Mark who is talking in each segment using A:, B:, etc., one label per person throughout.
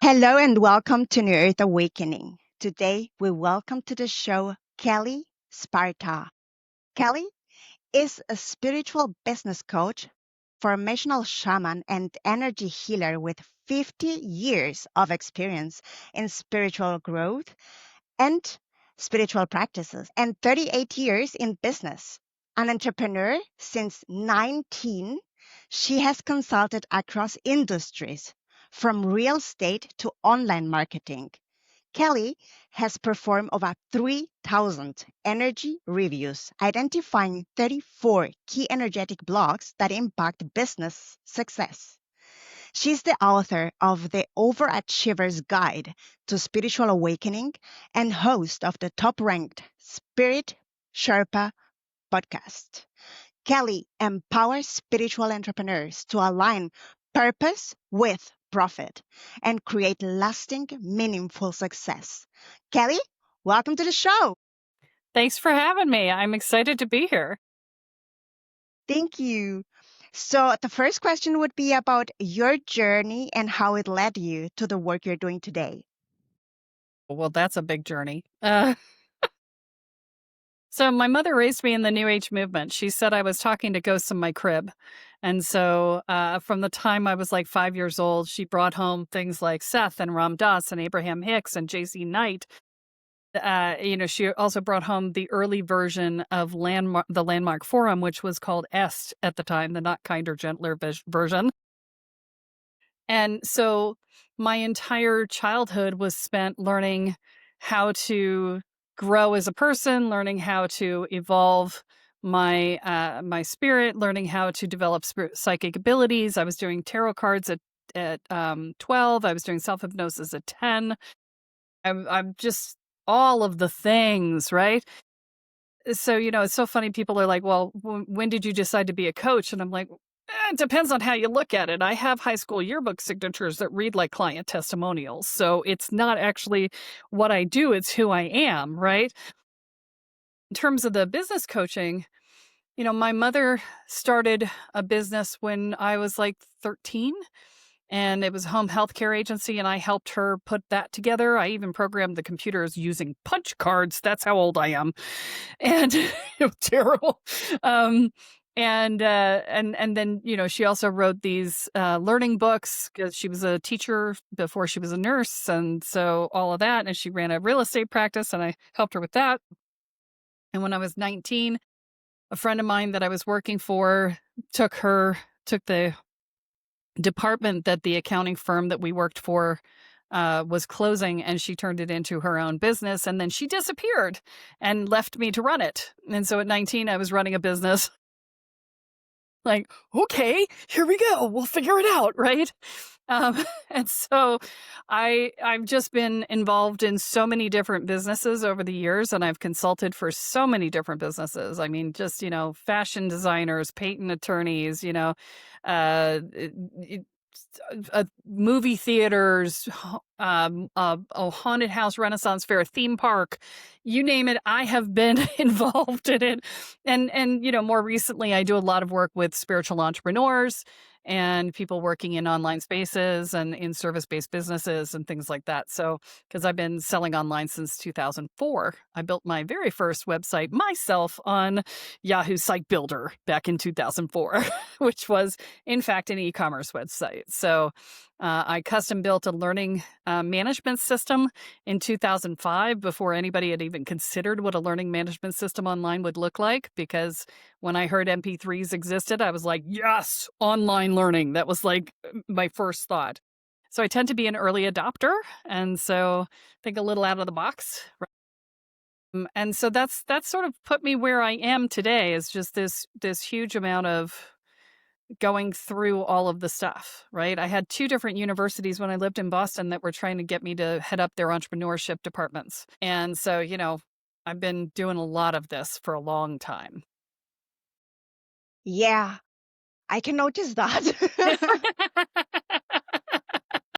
A: Hello and welcome to New Earth Awakening. Today we welcome to the show Kelle Sparta. Kelle is a spiritual business coach, formational shaman, and energy healer with 50 years of experience in spiritual growth and spiritual practices, and 38 years in business. An entrepreneur since 19, she has consulted across industries, from real estate to online marketing. Kelle has performed over 3,000 energy reviews, identifying 34 key energetic blocks that impact business success. She's the author of The Overachiever's Guide to Spiritual Awakening and host of the top-ranked Spirit Sherpa podcast. Kelle empowers spiritual entrepreneurs to align purpose with profit and create lasting, meaningful success. Kelle, welcome to the show.
B: Thanks for having me. I'm excited to be here.
A: Thank you. So, the first question would be about your journey and how it led you to the work you're doing today.
B: Well, that's a big journey. So my mother raised me in the New Age movement. She said I was talking to ghosts in my crib. And so from the time I was like 5 years old, she brought home things like Seth and Ram Dass and Abraham Hicks and J.C. Knight. She also brought home the early version of the Landmark Forum, which was called EST at the time, the Not Kinder, Gentler version. And so my entire childhood was spent learning how to grow as a person, learning how to evolve my spirit, learning how to develop psychic abilities. I was doing tarot cards at 12. I was doing self hypnosis at 10. I'm just all of the things, right? So it's so funny. People are like, "Well, when did you decide to be a coach?" And I'm like, it depends on how you look at it. I have high school yearbook signatures that read like client testimonials. So it's not actually what I do, it's who I am, right? In terms of the business coaching, my mother started a business when I was like 13, and it was a home healthcare agency, and I helped her put that together. I even programmed the computers using punch cards. That's how old I am. And it was terrible. Um, and then she also wrote these learning books because she was a teacher before she was a nurse, and so all of that. And she ran a real estate practice, and I helped her with that. And when I was 19, a friend of mine that I was working for took the department that the accounting firm that we worked for was closing, and she turned it into her own business, and then she disappeared and left me to run it. And so at 19, I was running a business. Like, okay, here we go. We'll figure it out, right? And so I've just been involved in so many different businesses over the years, and I've consulted for so many different businesses. I mean, just, fashion designers, patent attorneys, uh, movie theaters, a haunted house, Renaissance fair, theme park, you name it. I have been involved in it. And more recently, I do a lot of work with spiritual entrepreneurs and people working in online spaces and in service-based businesses and things like that. So, because I've been selling online since 2004, I built my very first website myself on Yahoo Site Builder back in 2004, which was, in fact, an e-commerce website. So I custom built a learning management system in 2005 before anybody had even considered what a learning management system online would look like. Because when I heard MP3s existed, I was like, yes, online learning. That was like my first thought. So I tend to be an early adopter, and so think a little out of the box. And so that's sort of put me where I am today, is just this huge amount of going through all of the stuff, right? I had 2 different universities when I lived in Boston that were trying to get me to head up their entrepreneurship departments. And so, I've been doing a lot of this for a long time.
A: Yeah, I can notice that.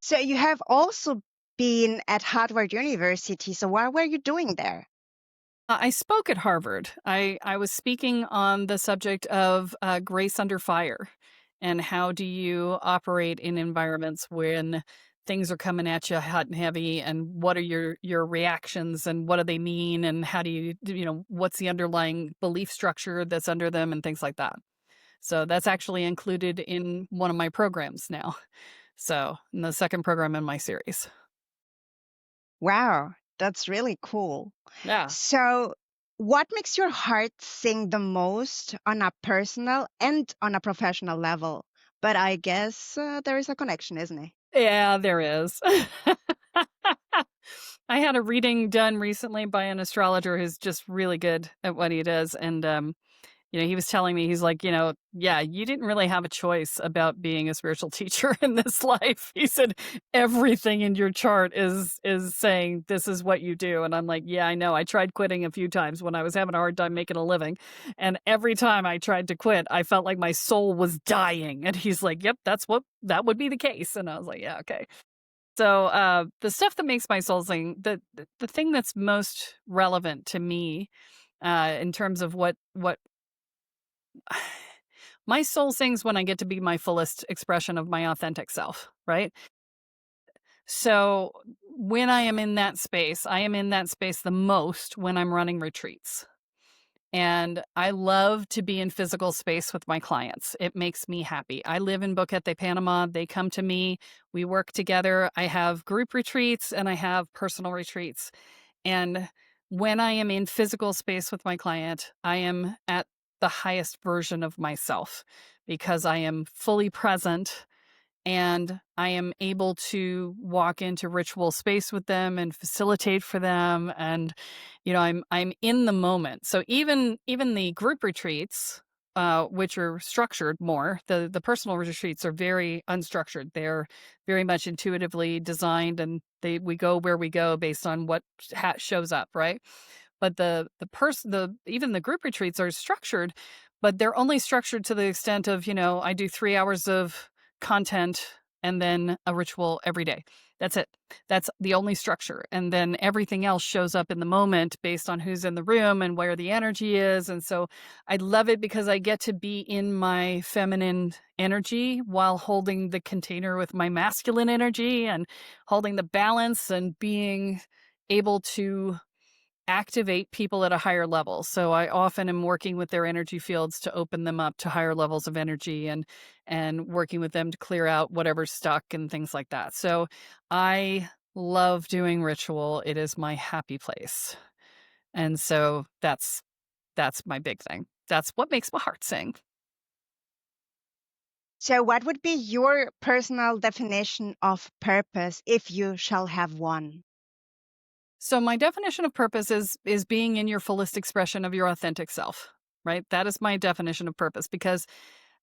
A: So you have also been at Harvard University. So what were you doing there?
B: I spoke at Harvard. I was speaking on the subject of grace under fire, and how do you operate in environments when things are coming at you hot and heavy, and what are your reactions, and what do they mean, and how do what's the underlying belief structure that's under them, and things like that. So that's actually included in one of my programs now. So in the second program in my series.
A: Wow, that's really cool.
B: Yeah.
A: So, what makes your heart sing the most on a personal and on a professional level? But I guess there is a connection, isn't it?
B: Yeah, there is. I had a reading done recently by an astrologer who's just really good at what he does, and he was telling me, he's like, yeah, you didn't really have a choice about being a spiritual teacher in this life. He said everything in your chart is saying this is what you do. And I'm like, yeah, I know. I tried quitting a few times when I was having a hard time making a living. And every time I tried to quit, I felt like my soul was dying. And he's like, yep, that would be the case. And I was like, yeah, okay. So the stuff that makes my soul sing, the thing that's most relevant to me in terms of what my soul sings when I get to be my fullest expression of my authentic self, right? So when I am in that space, I am in that space the most when I'm running retreats. And I love to be in physical space with my clients. It makes me happy. I live in Boquete, Panama. They come to me. We work together. I have group retreats and I have personal retreats. And when I am in physical space with my client, I am at the highest version of myself because I am fully present and I am able to walk into ritual space with them and facilitate for them. And I'm in the moment. So even the group retreats, which are structured more, the personal retreats are very unstructured. They're very much intuitively designed, and we go where we go based on what shows up, right? But even the group retreats are structured, but they're only structured to the extent of, I do 3 hours of content and then a ritual every day. That's it. That's the only structure. And then everything else shows up in the moment based on who's in the room and where the energy is. And so I love it because I get to be in my feminine energy while holding the container with my masculine energy and holding the balance and being able to activate people at a higher level. So I often am working with their energy fields to open them up to higher levels of energy and working with them to clear out whatever's stuck and things like that. So I love doing ritual. It is my happy place. And so that's my big thing. That's what makes my heart sing.
A: So, what would be your personal definition of purpose if you shall have one?
B: So my definition of purpose is being in your fullest expression of your authentic self, right? That is my definition of purpose because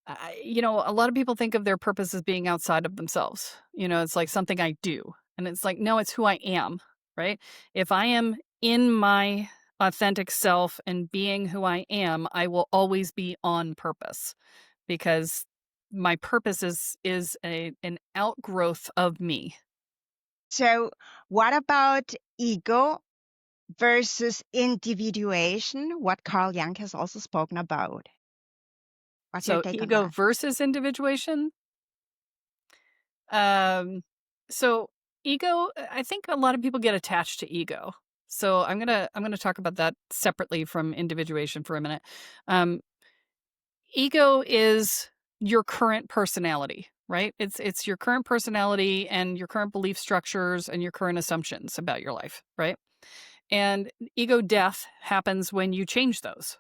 B: a lot of people think of their purpose as being outside of themselves. It's like something I do. And it's like, no, it's who I am, right? If I am in my authentic self and being who I am, I will always be on purpose because my purpose is an outgrowth of me.
A: So, what about ego versus individuation? What Carl Jung has also spoken about. What's your
B: So
A: take on
B: ego
A: that?
B: versus individuation. Um, so ego, I think a lot of people get attached to ego. So I'm gonna talk about that separately from individuation for a minute. Um, Ego is your current personality, right? It's your current personality and your current belief structures and your current assumptions about your life, right? And ego death happens when you change those,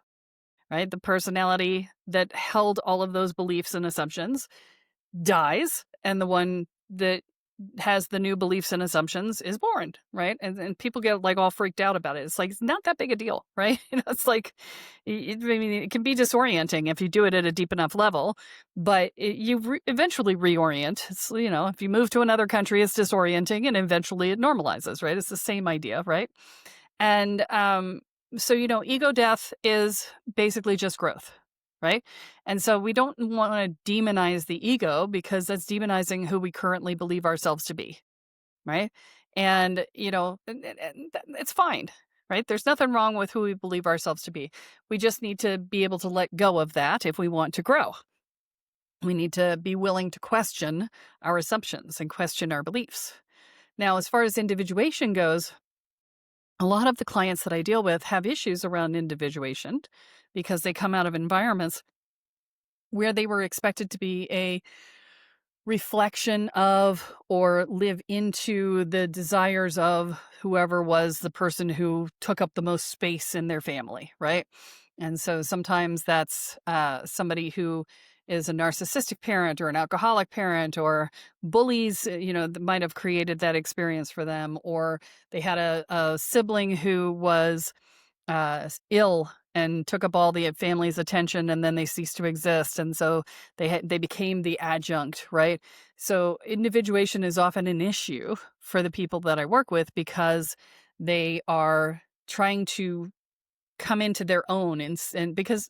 B: right? The personality that held all of those beliefs and assumptions dies, and the one that has the new beliefs and assumptions is born, right? And people get like all freaked out about it. It's like it's not that big a deal, right? It's like I mean, it can be disorienting if you do it at a deep enough level, but eventually reorient. It's if you move to another country, it's disorienting, and eventually it normalizes, right? It's the same idea, right? And so ego death is basically just growth, right? And so we don't want to demonize the ego because that's demonizing who we currently believe ourselves to be, right? And it's fine, right? There's nothing wrong with who we believe ourselves to be. We just need to be able to let go of that if we want to grow. We need to be willing to question our assumptions and question our beliefs. Now, as far as individuation goes, a lot of the clients that I deal with have issues around individuation because they come out of environments where they were expected to be a reflection of or live into the desires of whoever was the person who took up the most space in their family, right? And so sometimes that's somebody who is a narcissistic parent or an alcoholic parent or bullies, that might have created that experience for them, or they had a sibling who was ill and took up all the family's attention, and then they ceased to exist, and so they became the adjunct, right? So individuation is often an issue for the people that I work with because they are trying to come into their own, and because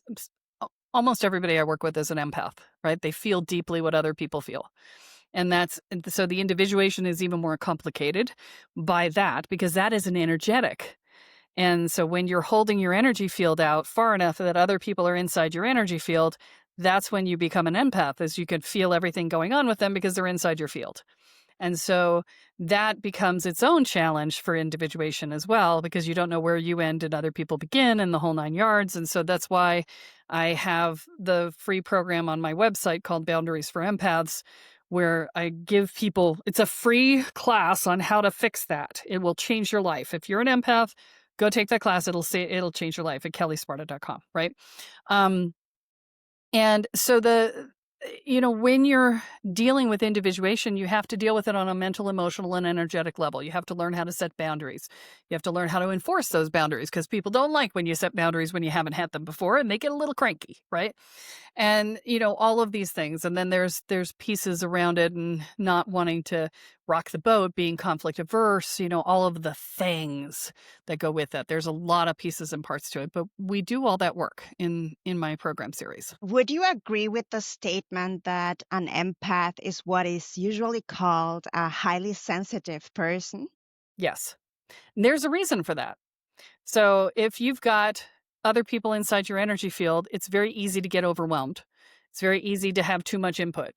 B: almost everybody I work with is an empath, right? They feel deeply what other people feel. And so the individuation is even more complicated by that because that is an energetic. And so when you're holding your energy field out far enough that other people are inside your energy field, that's when you become an empath, as you can feel everything going on with them because they're inside your field. And so that becomes its own challenge for individuation as well, because you don't know where you end and other people begin and the whole nine yards. And so that's why I have the free program on my website called Boundaries for Empaths, where I give people, it's a free class on how to fix that. It will change your life. If you're an empath, go take that class. It'll change your life at kellesparta.com, right? Um, and so when you're dealing with individuation, you have to deal with it on a mental, emotional, and energetic level. You have to learn how to set boundaries. You have to learn how to enforce those boundaries because people don't like when you set boundaries when you haven't had them before and they get a little cranky, right? And all of these things, and then there's pieces around it and not wanting to rock the boat, being conflict averse, all of the things that go with it. There's a lot of pieces and parts to it, but we do all that work in my program series.
A: Would you agree with the statement that an empath is what is usually called a highly sensitive person?
B: Yes, and there's a reason for that. So if you've got other people inside your energy field, it's very easy to get overwhelmed. It's very easy to have too much input.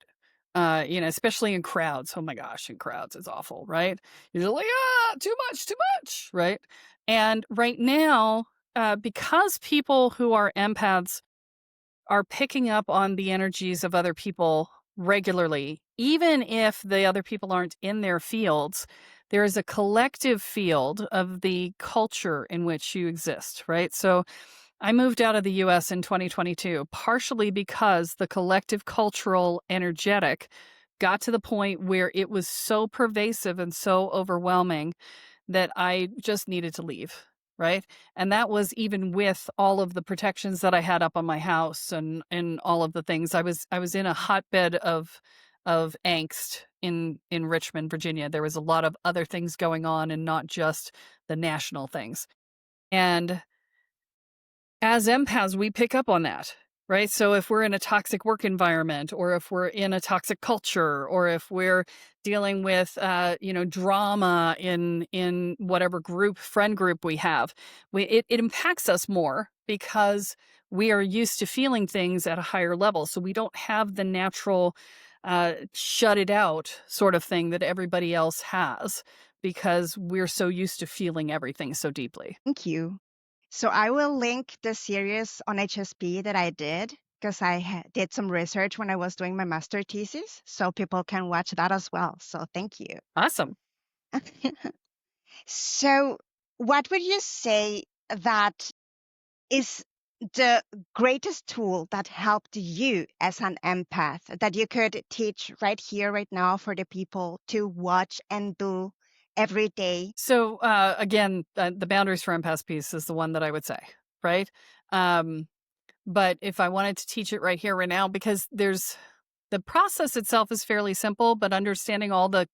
B: Especially in crowds. Oh my gosh, in crowds, it's awful, right? You're just like, too much, right? And right now, because people who are empaths are picking up on the energies of other people regularly, even if the other people aren't in their fields, there is a collective field of the culture in which you exist, right? So I moved out of the US in 2022, partially because the collective cultural energetic got to the point where it was so pervasive and so overwhelming that I just needed to leave, right? And that was even with all of the protections that I had up on my house and all of the things. I was in a hotbed of angst in Richmond, Virginia. There was a lot of other things going on and not just the national things. And as empaths, we pick up on that, right? So if we're in a toxic work environment, or if we're in a toxic culture, or if we're dealing with, drama in whatever friend group we have, it impacts us more because we are used to feeling things at a higher level. So we don't have the natural shut it out sort of thing that everybody else has because we're so used to feeling everything so deeply.
A: Thank you. So I will link the series on HSP that I did because I did some research when I was doing my master thesis, so people can watch that as well. So thank you.
B: Awesome.
A: So, what would you say that is the greatest tool that helped you as an empath that you could teach right here, right now for the people to watch and do every day?
B: So, again, the boundaries for empaths piece is the one that I would say, right? Um, but if I wanted to teach it right here, right now, because the process itself is fairly simple, but understanding all the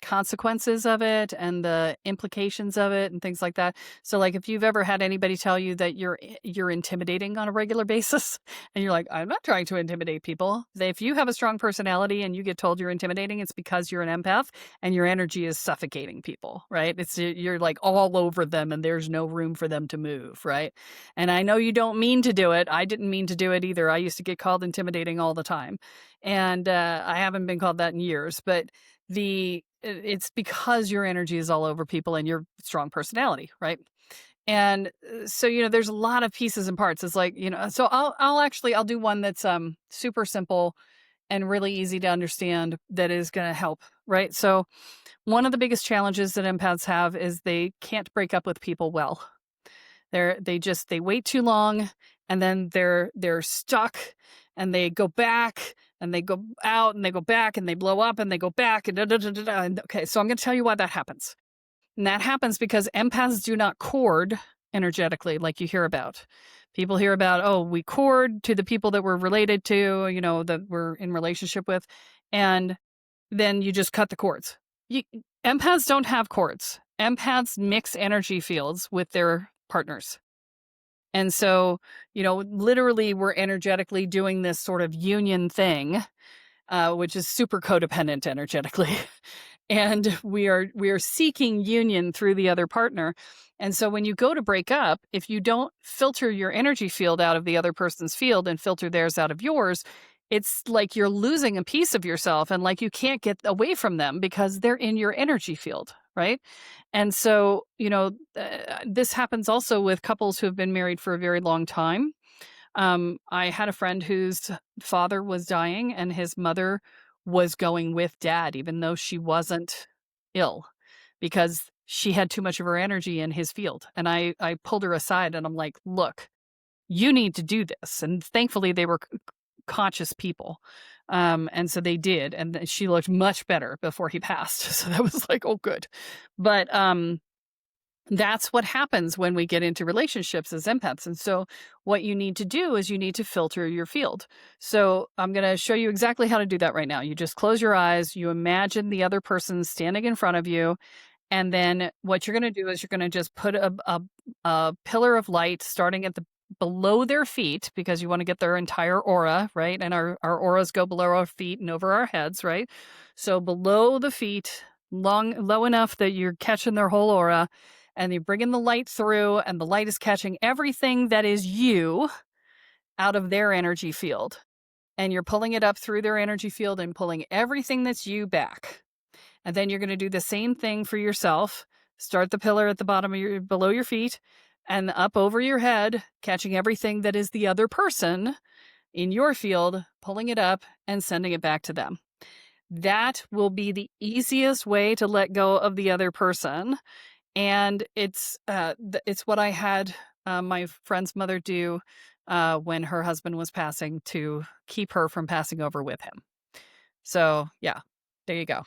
B: consequences of it and the implications of it and things like that. So, like, if you've ever had anybody tell you that you're intimidating on a regular basis, and you're like, "I'm not trying to intimidate people." If you have a strong personality and you get told you're intimidating, it's because you're an empath and your energy is suffocating people, right? You're like all over them and there's no room for them to move, right? And I know you don't mean to do it. I didn't mean to do it either. I used to get called intimidating all the time. And I haven't been called that in years, but it's because your energy is all over people and your strong personality, right? And so, there's a lot of pieces and parts. It's like, so I'll do one that's super simple and really easy to understand that is going to help, right? So one of the biggest challenges that empaths have is they can't break up with people well. They wait too long, and then they're stuck, and they go back and they go out and they go back and they blow up and they go back and da, da, da, da, da. Okay, so I'm going to tell you why that happens. And that happens because empaths do not cord energetically like you hear about. People hear about, oh, we cord to the people that we're related to, that we're in relationship with, and then you just cut the cords. Empaths don't have cords. Empaths mix energy fields with their partners. And so, literally, we're energetically doing this sort of union thing, which is super codependent energetically. And we are seeking union through the other partner. And so when you go to break up, if you don't filter your energy field out of the other person's field and filter theirs out of yours, it's like you're losing a piece of yourself, and like you can't get away from them because they're in your energy field, right? And so, this happens also with couples who have been married for a very long time. I had a friend whose father was dying and his mother was going with dad, even though she wasn't ill, because she had too much of her energy in his field. And I pulled her aside and I'm like, look, you need to do this. And thankfully they were conscious people. And so they did. And she looked much better before he passed. So that was like, oh, good. But, that's what happens when we get into relationships as empaths. And so what you need to do is you need to filter your field. So I'm going to show you exactly how to do that right now. You just close your eyes, you imagine the other person standing in front of you. And then what you're going to do is you're going to just put a pillar of light starting at the below their feet, because you want to get their entire aura, right? And our auras go below our feet and over our heads, right? So below the feet, low enough that you're catching their whole aura, and you bring in the light through, and the light is catching everything that is you out of their energy field. And you're pulling it up through their energy field and pulling everything that's you back. And then you're going to do the same thing for yourself. Start the pillar at the bottom of below your feet and up over your head, catching everything that is the other person in your field, pulling it up and sending it back to them. That will be the easiest way to let go of the other person. And it's what I had my friend's mother do when her husband was passing, to keep her from passing over with him. So yeah, there you go.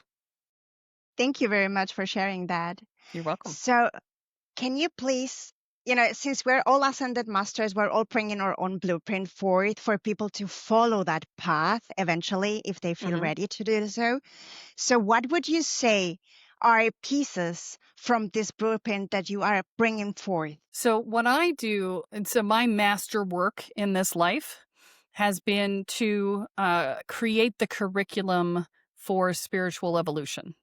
A: Thank you very much for sharing that.
B: You're welcome.
A: So, can you please, since we're all ascended masters, we're all bringing our own blueprint forth for people to follow that path eventually if they feel ready to do so. So, what would you say are pieces from this blueprint that you are bringing forth?
B: So what I do, and so my master work in this life has been to create the curriculum for spiritual evolution.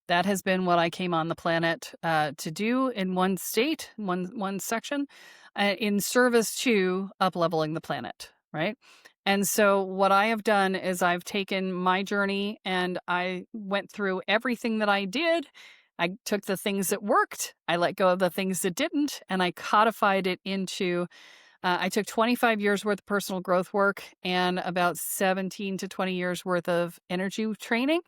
B: That has been what I came on the planet to do in one state, one section, in service to up-leveling the planet, right? And so what I have done is I've taken my journey and I went through everything that I did. I took the things that worked, I let go of the things that didn't, and I codified it into I took 25 years worth of personal growth work and about 17 to 20 years worth of energy training,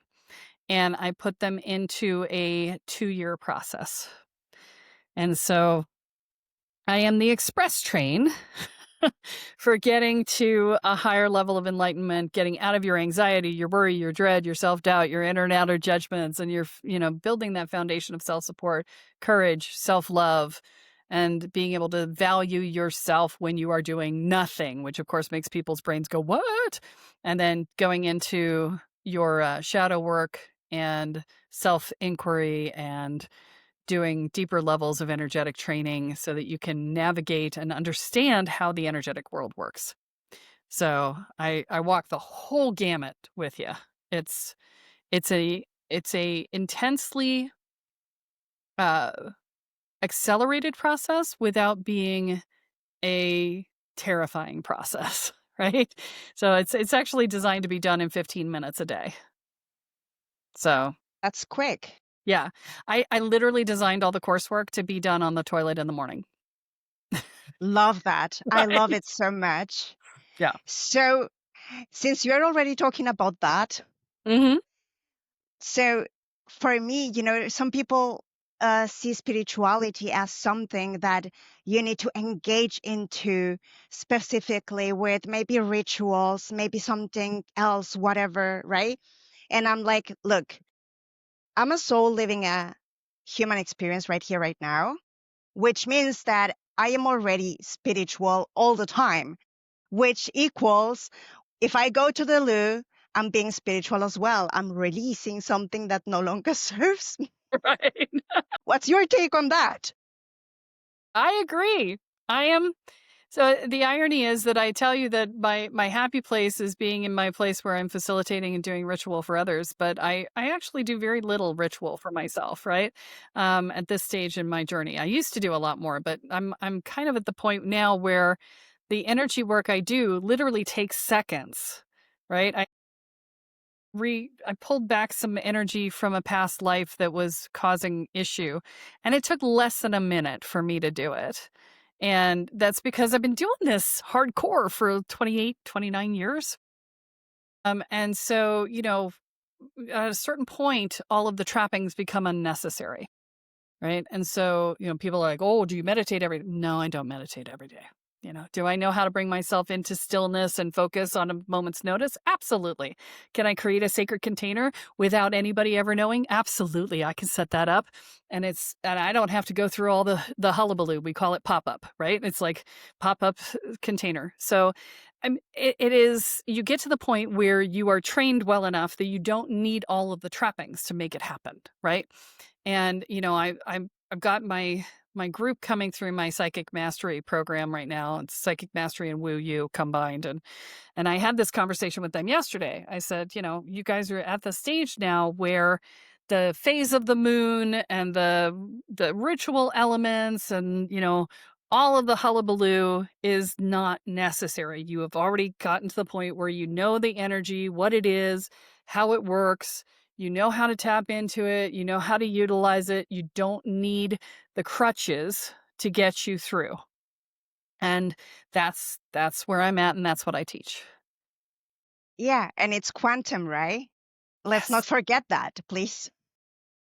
B: and I put them into a 2-year process. And so I am the express train for getting to a higher level of enlightenment, getting out of your anxiety, your worry, your dread, your self-doubt, your inner and outer judgments, and you're, building that foundation of self-support, courage, self-love, and being able to value yourself when you are doing nothing, which of course makes people's brains go, what? And then going into your shadow work and self inquiry and doing deeper levels of energetic training so that you can navigate and understand how the energetic world works. So I walk the whole gamut with you. It's it's a intensely uh accelerated process without being a terrifying process, right? So it's actually designed to be done in 15 minutes a day. So,
A: That's quick.
B: yeah. I literally designed all the coursework to be done on the toilet in the morning.
A: Love that. I love
B: Right.
A: it so much.
B: Yeah.
A: So, since you're already talking about that,
B: Mhm.
A: so for me, some people see spirituality as something that you need to engage into specifically with maybe rituals, maybe something else, whatever, right? And I'm like, look, I'm a soul living a human experience right here, right now, which means that I am already spiritual all the time, which equals if I go to the loo, I'm being spiritual as well. I'm releasing something that no longer serves me.
B: Right.
A: What's your take on that?
B: I agree. I am So the irony is that I tell you that my happy place is being in my place where I'm facilitating and doing ritual for others, but I actually do very little ritual for myself, right? At this stage in my journey, I used to do a lot more, but I'm kind of at the point now where the energy work I do literally takes seconds, right? I pulled back some energy from a past life that was causing issue, and it took less than a minute for me to do it. And that's because I've been doing this hardcore for 28, 29 years. And so, at a certain point, all of the trappings become unnecessary. Right? And so, people are like, "Oh, do you meditate every?" No, I don't meditate every day. Do I know how to bring myself into stillness and focus on a moment's notice? Absolutely. Can I create a sacred container without anybody ever knowing? Absolutely. I can set that up, and I don't have to go through all the hullabaloo. We call it pop up, right? It's like pop up container. So, it is. You get to the point where you are trained well enough that you don't need all of the trappings to make it happen, right? And, I've got my group coming through my psychic mastery program right now. It's psychic mastery and woo you combined. And I had this conversation with them yesterday. I said, you guys are at the stage now where the phase of the moon and the ritual elements and, all of the hullabaloo is not necessary. You have already gotten to the point where you know the energy, what it is, how it works. You know how to tap into it. You know how to utilize it. You don't need the crutches to get you through. And that's where I'm at, and that's what I teach.
A: Yeah, and it's quantum, right? Let's not
B: Yes.
A: forget that, please.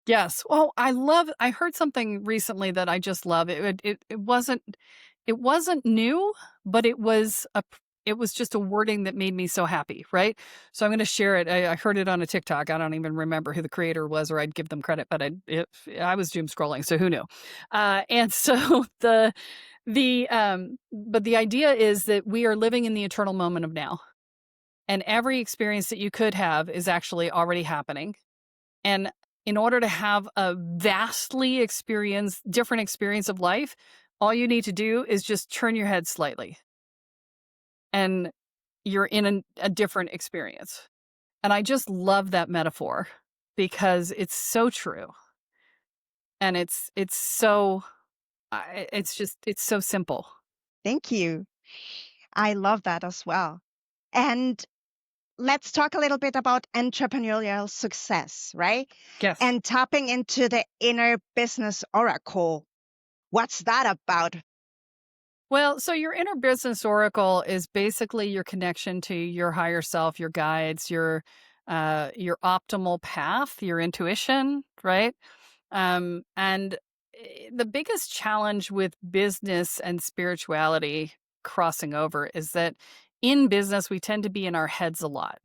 B: Yes. Well, I heard something recently that I just love. It wasn't new, but it was just a wording that made me so happy, right? So I'm going to share it. I heard it on a TikTok. I don't even remember who the creator was, or I'd give them credit, but I was doom scrolling, so who knew? And so but the idea is that we are living in the eternal moment of now, and every experience that you could have is actually already happening. And in order to have a different experience of life, all you need to do is just turn your head slightly and you're in a different experience. And I just love that metaphor because it's so true. And it's so simple.
A: Thank you. I love that as well. And let's talk a little bit about entrepreneurial success, right?
B: Yes.
A: And tapping into the inner business oracle. What's that about?
B: Well, so your inner business oracle is basically your connection to your higher self, your guides, your optimal path, your intuition, right? And the biggest challenge with business and spirituality crossing over is that in business we tend to be in our heads a lot,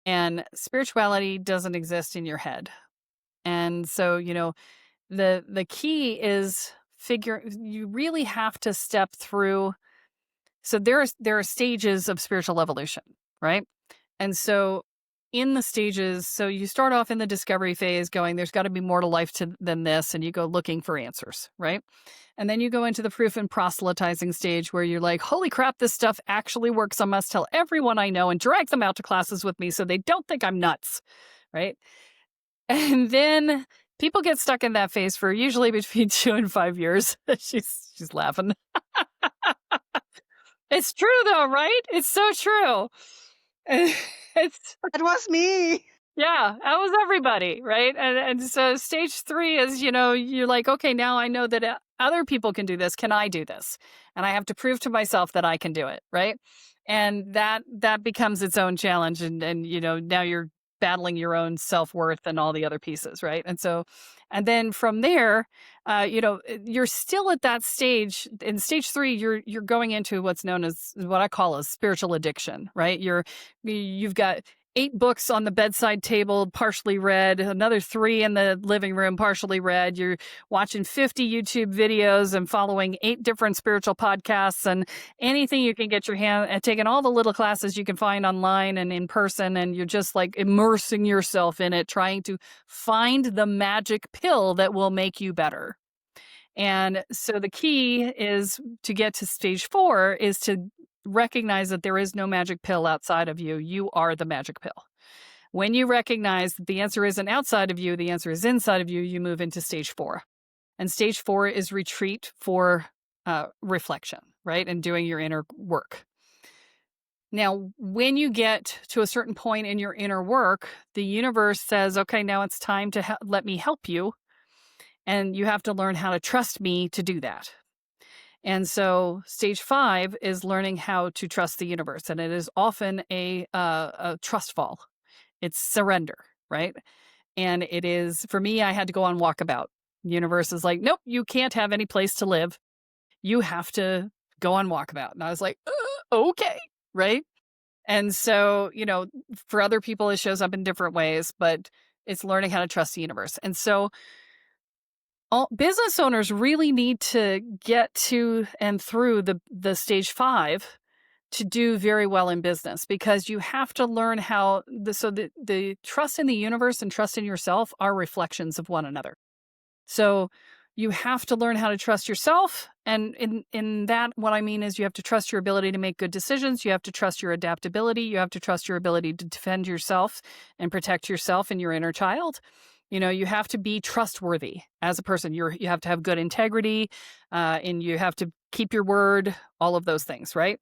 B: and spirituality doesn't exist in your head. And so, the key is you really have to step through. So there are stages of spiritual evolution, right? And so in the stages, so you start off in the discovery phase going, there's got to be more to life than this. And you go looking for answers, right? And then you go into the proof and proselytizing stage where you're like, holy crap, this stuff actually works. I must tell everyone I know and drag them out to classes with me so they don't think I'm nuts, right? And then people get stuck in that phase for usually between 2 and 5 years. She's laughing. It's true though, right? It's so true. It's
A: That was me.
B: yeah, that was everybody, right? And so stage 3 is, you're like, okay, now I know that other people can do this. Can I do this? And I have to prove to myself that I can do it, right? And that becomes its own challenge, and now you're battling your own self-worth and all the other pieces, right? And then from there, you're still at that stage. In stage 3, you're going into what's known as what I call a spiritual addiction, right? You've got 8 books on the bedside table, partially read, another 3 in the living room, partially read. You're watching 50 YouTube videos and following 8 different spiritual podcasts and anything you can get your hand at, taking all the little classes you can find online and in person. And you're just like immersing yourself in it, trying to find the magic pill that will make you better. And so the key is to get to stage 4 is to recognize that there is no magic pill outside of you. You are the magic pill. When you recognize that the answer isn't outside of you, the answer is inside of you, you move into stage 4. And stage 4 is retreat for reflection, right? And doing your inner work. Now, when you get to a certain point in your inner work, the universe says, okay, now it's time to let me help you. And you have to learn how to trust me to do that. And so stage 5 is learning how to trust the universe. And it is often a trust fall. It's surrender, right? And it is, for me, I had to go on walkabout. The universe is like, nope, you can't have any place to live. You have to go on walkabout. And I was like, okay, right? And so, for other people, it shows up in different ways, but it's learning how to trust the universe. And so all business owners really need to get to and through the stage 5 to do very well in business, because you have to learn how the trust in the universe and trust in yourself are reflections of one another. So you have to learn how to trust yourself. And in that, what I mean is you have to trust your ability to make good decisions. You have to trust your adaptability. You have to trust your ability to defend yourself and protect yourself and your inner child. You have to be trustworthy as a person. You have to have good integrity, and you have to keep your word, all of those things, right?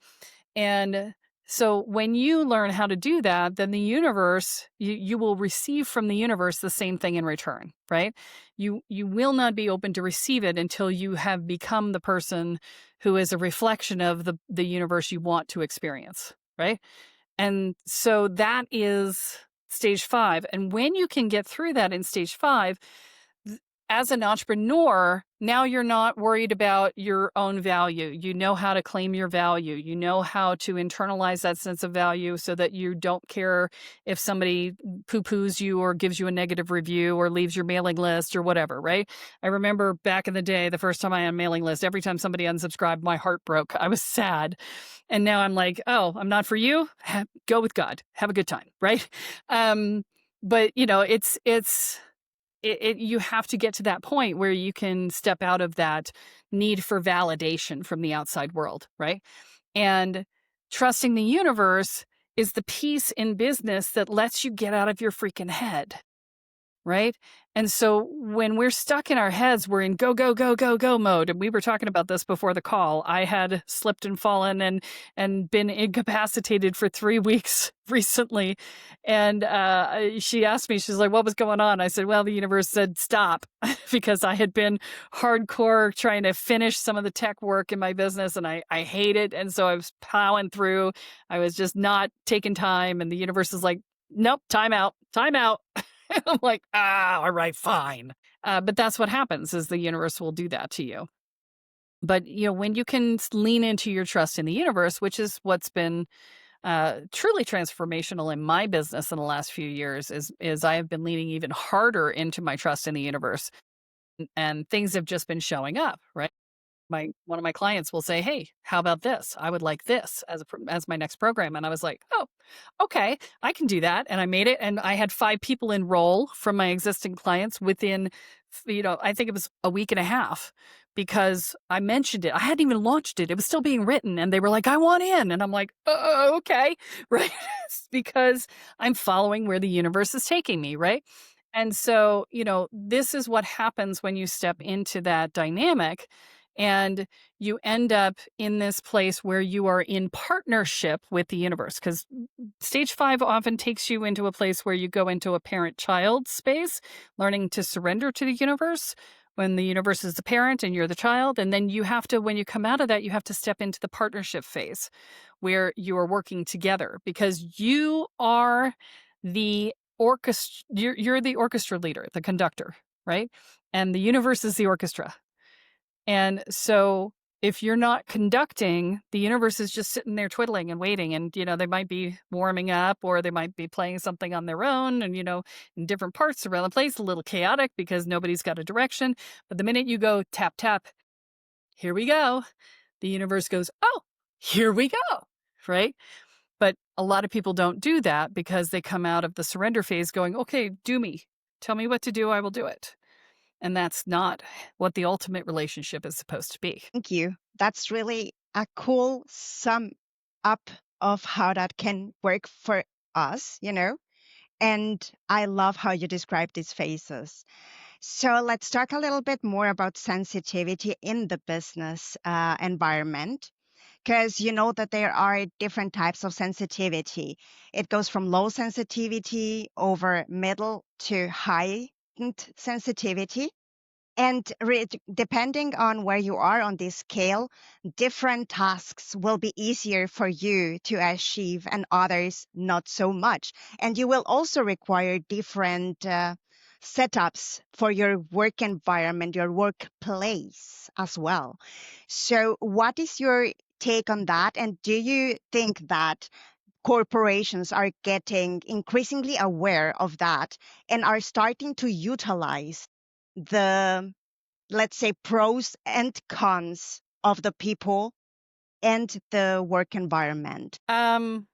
B: And so when you learn how to do that, then the universe, you will receive from the universe the same thing in return, right? You will not be open to receive it until you have become the person who is a reflection of the universe you want to experience, right? And so that is stage 5. And when you can get through that in stage 5, as an entrepreneur, now you're not worried about your own value. You know how to claim your value. You know how to internalize that sense of value so that you don't care if somebody poo-poos you or gives you a negative review or leaves your mailing list or whatever, right? I remember back in the day, the first time I had a mailing list, every time somebody unsubscribed, my heart broke. I was sad. And now I'm like, oh, I'm not for you. Go with God. Have a good time, right? But you have to get to that point where you can step out of that need for validation from the outside world, right? And trusting the universe is the piece in business that lets you get out of your freaking head, right? And so when we're stuck in our heads, we're in go, go, go, go, go mode. And we were talking about this before the call. I had slipped and fallen and been incapacitated for 3 weeks recently. And she asked me, she's like, what was going on? I said, well, the universe said stop, because I had been hardcore trying to finish some of the tech work in my business, and I hate it. And so I was plowing through. I was just not taking time. And the universe is like, nope, time out, time out. I'm like, all right, fine. But that's what happens, is the universe will do that to you. But, when you can lean into your trust in the universe, which is what's been truly transformational in my business in the last few years, is I have been leaning even harder into my trust in the universe, and things have just been showing up, right? my one of my clients will say, "Hey, how about this? I would like this as my next program." And I was like, "Oh, okay, I can do that." And I made it, and I had 5 people enroll from my existing clients within, I think it was a week and a half because I mentioned it. I hadn't even launched it. It was still being written, and they were like, "I want in." And I'm like, "Oh, okay." Right? It's because I'm following where the universe is taking me, right? And so, this is what happens when you step into that dynamic and you end up in this place where you are in partnership with the universe. Because stage 5 often takes you into a place where you go into a parent child space, learning to surrender to the universe when the universe is the parent and you're the child. And then you have to, when you come out of that, you have to step into the partnership phase where you are working together because you are the orchestra, you're the orchestra leader, the conductor, right? And the universe is the orchestra. And so if you're not conducting, the universe is just sitting there twiddling and waiting. And, they might be warming up or they might be playing something on their own and, in different parts around the place, a little chaotic because nobody's got a direction. But the minute you go tap, tap, here we go, the universe goes, oh, here we go. Right. But a lot of people don't do that because they come out of the surrender phase going, okay, do me. Tell me what to do. I will do it. And that's not what the ultimate relationship is supposed to be.
A: Thank you. That's really a cool sum up of how that can work for us. And I love how you describe these phases. So let's talk a little bit more about sensitivity in the business environment, because you know that there are different types of sensitivity. It goes from low sensitivity over middle to heightened sensitivity. And depending on where you are on this scale, different tasks will be easier for you to achieve and others not so much. And you will also require different setups for your work environment, your workplace as well. So, what is your take on that? And do you think that corporations are getting increasingly aware of that and are starting to utilize the, let's say, pros and cons of the people and the work environment?
B: I'm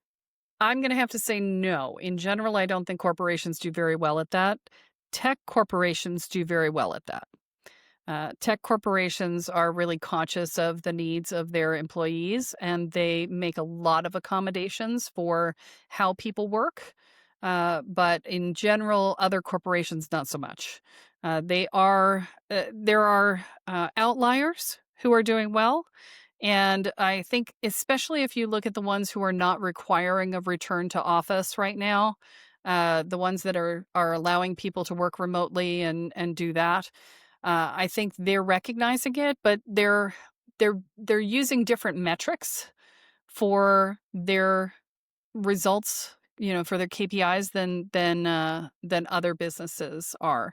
B: going to have to say no. In general, I don't think corporations do very well at that. Tech corporations do very well at that. Tech corporations are really conscious of the needs of their employees and they make a lot of accommodations for how people work. But in general, other corporations, not so much. There are outliers who are doing well. And I think, especially if you look at the ones who are not requiring a return to office right now, the ones that are allowing people to work remotely and do that, I think they're recognizing it, but they're using different metrics for their results, for their KPIs than other businesses are.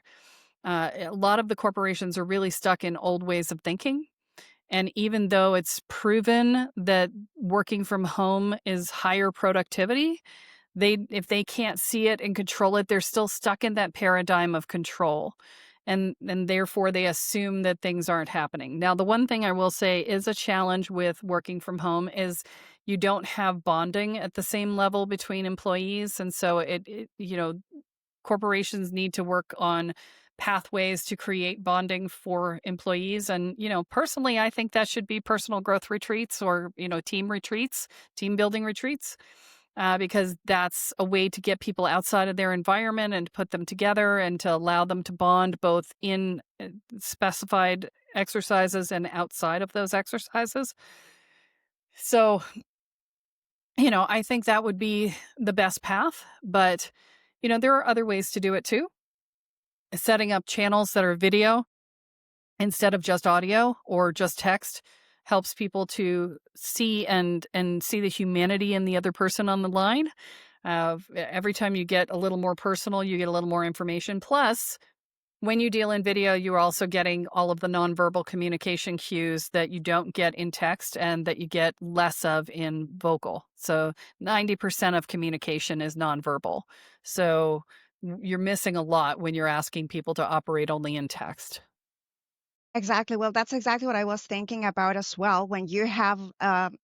B: A lot of the corporations are really stuck in old ways of thinking. And even though it's proven that working from home is higher productivity, if they can't see it and control it, they're still stuck in that paradigm of control. And therefore they assume that things aren't happening. Now, the one thing I will say is a challenge with working from home is you don't have bonding at the same level between employees. And so corporations need to work on pathways to create bonding for employees. And, personally, I think that should be personal growth retreats or, team retreats, team building retreats, because that's a way to get people outside of their environment and put them together and to allow them to bond both in specified exercises and outside of those exercises. So, I think that would be the best path. But, there are other ways to do it too. Setting up channels that are video instead of just audio or just text helps people to see and see the humanity in the other person on the line. Every time you get a little more personal, you get a little more information. Plus, when you deal in video, you're also getting all of the nonverbal communication cues that you don't get in text and that you get less of in vocal. So 90% of communication is nonverbal. So you're missing a lot when you're asking people to operate only in text.
A: Exactly. Well, that's exactly what I was thinking about as well. When you have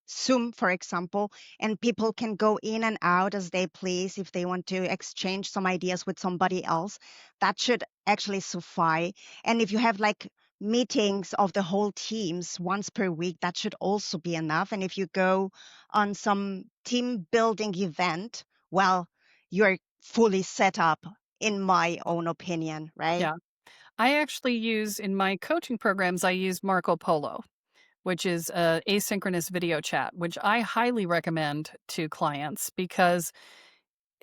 A: Zoom, for example, and people can go in and out as they please if they want to exchange some ideas with somebody else, that should actually suffice. And if you have like meetings of the whole teams once per week, that should also be enough. And if you go on some team building event, well, you're fully set up, in my own opinion, right?
B: Yeah. I actually use in my coaching programs, I use Marco Polo, which is a asynchronous video chat, which I highly recommend to clients because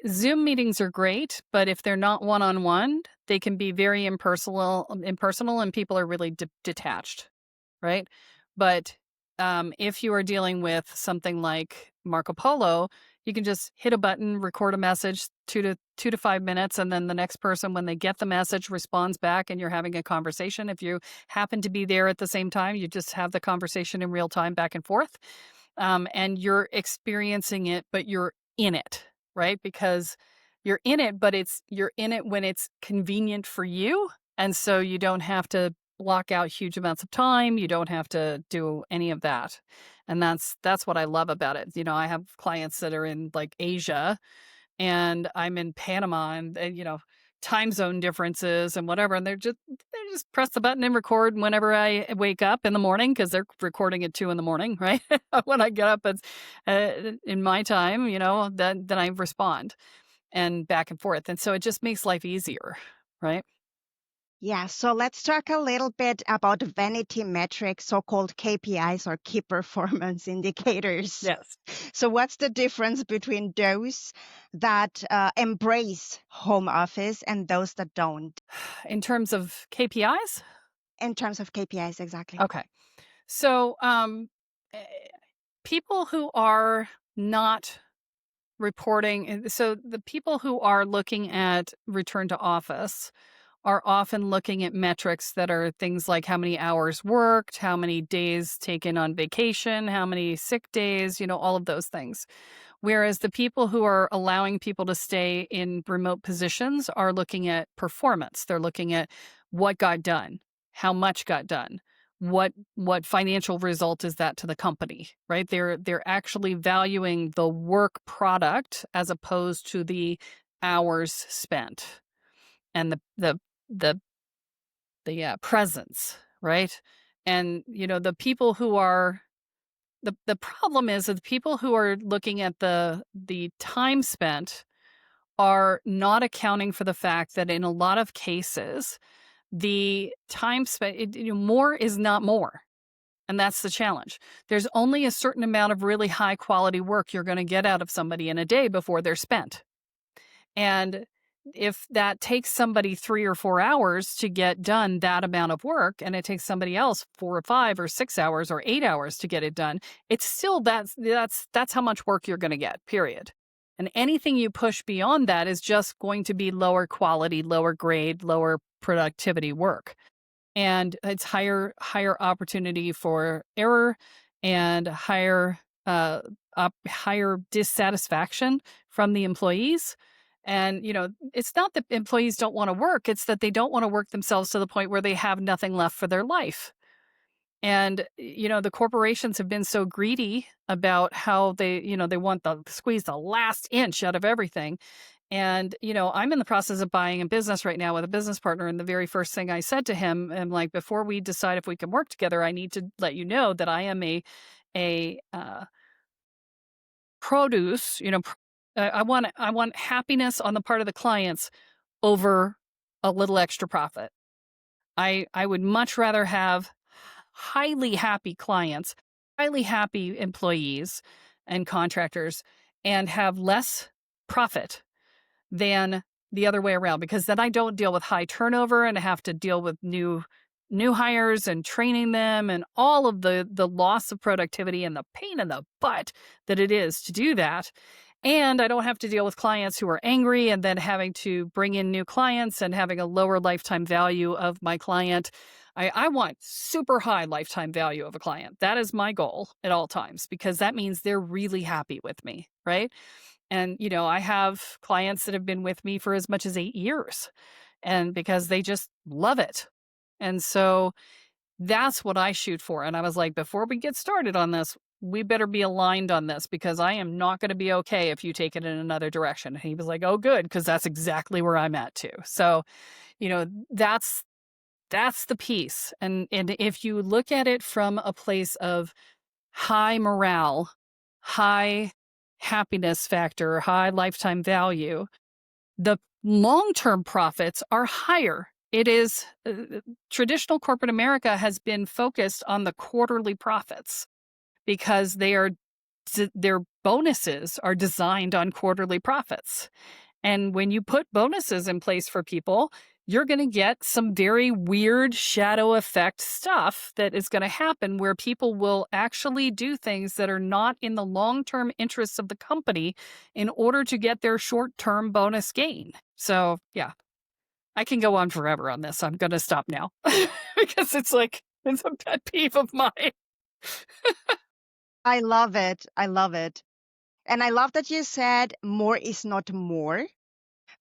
B: Zoom meetings are great, but if they're not one-on-one, they can be very impersonal and people are really detached. Right? But, if you are dealing with something like Marco Polo, you can just hit a button, record a message, 2 to 5 minutes, and then the next person, when they get the message, responds back, and you're having a conversation. If you happen to be there at the same time, you just have the conversation in real time back and forth, and you're experiencing it, but you're in it, right? Because you're in it, but you're in it when it's convenient for you, and so you don't have to block out huge amounts of time. You don't have to do any of that. And that's what I love about it. I have clients that are in like Asia and I'm in Panama and time zone differences and whatever and they just press the button and record whenever I wake up in the morning because they're recording at 2 in the morning, right? When I get up it's in my time, then I respond and back and forth. And so it just makes life easier, right?
A: Yeah, so let's talk a little bit about vanity metrics, so-called KPIs or key performance indicators.
B: Yes.
A: So, what's the difference between those that embrace home office and those that don't
B: In terms of KPIs?
A: in terms of KPIs exactly?
B: Okay. So, eh, people who are not reporting, so the people who are looking at return to office are often looking at metrics that are things like how many hours worked, how many days taken on vacation, how many sick days, all of those things. Whereas the people who are allowing people to stay in remote positions are looking at performance. They're looking at what got done, how much got done, what financial result is that to the company, right? They're actually valuing the work product as opposed to the hours spent and the presence, right? And the people who are the problem is that the people who are looking at the time spent are not accounting for the fact that in a lot of cases, the time spent, more is not more. And that's the challenge. There's only a certain amount of really high quality work you're going to get out of somebody in a day before they're spent. And if that takes somebody 3 or 4 hours to get done that amount of work, and it takes somebody else 4 or 5 or 6 hours or 8 hours to get it done, it's still that's how much work you're gonna get, period. And anything you push beyond that is just going to be lower quality, lower grade, lower productivity work. And it's higher opportunity for error and higher dissatisfaction from the employees. And it's not that employees don't want to work, it's that they don't want to work themselves to the point where they have nothing left for their life. And the corporations have been so greedy about how they want to squeeze the last inch out of everything. And, I'm in the process of buying a business right now with a business partner. And the very first thing I said to him, I'm like, before we decide if we can work together, I need to let you know that I am a produce, I want happiness on the part of the clients over a little extra profit. I would much rather have highly happy clients, highly happy employees and contractors, and have less profit than the other way around, because then I don't deal with high turnover and I have to deal with new hires and training them and all of the loss of productivity and the pain in the butt that it is to do that. And I don't have to deal with clients who are angry and then having to bring in new clients and having a lower lifetime value of my client. I want super high lifetime value of a client. That is my goal at all times because that means they're really happy with me, right? And, I have clients that have been with me for as much as 8 years and because they just love it. And so That's what I shoot for. And I was like, before we get started on this, we better be aligned on this because I am not going to be okay if you take it in another direction. And he was like, oh, good, because that's exactly where I'm at too. So, you know, that's the piece. And if you look at it from a place of high morale, high happiness factor, high lifetime value, the long-term profits are higher. It is traditional corporate America has been focused on the quarterly profits because their bonuses are designed on quarterly profits. And when you put bonuses in place for people, you're going to get some very weird shadow effect stuff that is going to happen where people will actually do things that are not in the long term interests of the company in order to get their short term bonus gain. So, yeah, I can go on forever on this. I'm going to stop now because it's a pet peeve of mine.
A: I love it. I love it. And I love that you said more is not more.